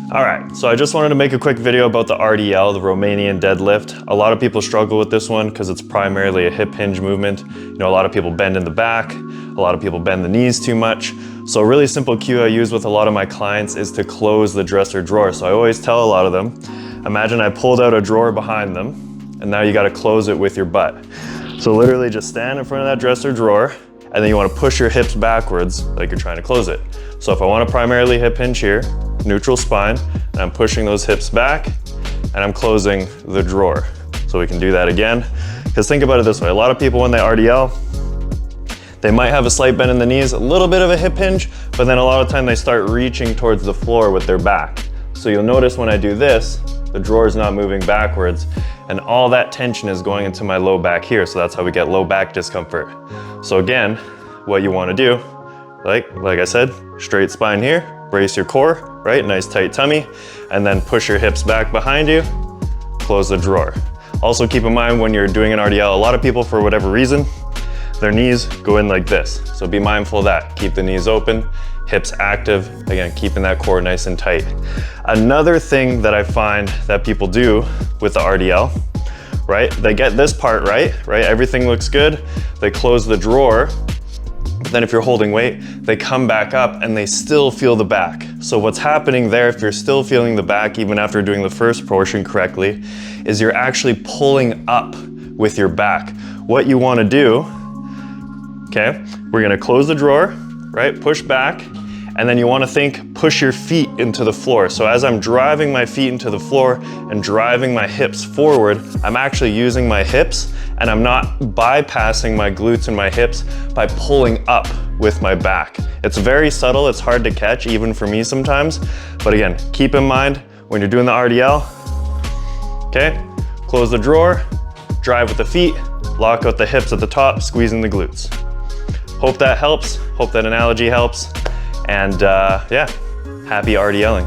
All right, so I just wanted to make a quick video about the RDL, the Romanian Deadlift. A lot of people struggle with this one because it's primarily a hip hinge movement. You know, a lot of people bend in the back, a lot of people bend the knees too much. So a really simple cue I use with a lot of my clients is to close the dresser drawer. So I always tell a lot of them, imagine I pulled out a drawer behind them, and now you gotta close it with your butt. So literally just stand in front of that dresser drawer, and then you wanna push your hips backwards like you're trying to close it. So if I wanna primarily hip hinge here, neutral spine, and I'm pushing those hips back, and I'm closing the drawer. So we can do that again. Because think about it this way, a lot of people when they RDL, they might have a slight bend in the knees, a little bit of a hip hinge, but then a lot of time they start reaching towards the floor with their back. So you'll notice when I do this, the drawer is not moving backwards, and all that tension is going into my low back here, so that's how we get low back discomfort. So again, what you wanna do, like I said, straight spine here, brace your core, right? Nice tight tummy, and then push your hips back behind you, close the drawer. Also keep in mind when you're doing an RDL, a lot of people, for whatever reason, their knees go in like this. So be mindful of that. Keep the knees open, hips active, again, keeping that core nice and tight. Another thing that I find that people do with the RDL, right? They get this part right? Everything looks good. They close the drawer. Then if you're holding weight, they come back up and they still feel the back. So what's happening there, if you're still feeling the back, even after doing the first portion correctly, is you're actually pulling up with your back. What you wanna do, okay, we're gonna close the drawer, right? Push back, and then you wanna think, push your feet into the floor. So as I'm driving my feet into the floor and driving my hips forward, I'm actually using my hips and I'm not bypassing my glutes and my hips by pulling up with my back. It's very subtle, it's hard to catch, even for me sometimes. But again, keep in mind, when you're doing the RDL, okay, close the drawer, drive with the feet, lock out the hips at the top, squeezing the glutes. Hope that helps, hope that analogy helps, and yeah, happy RDLing.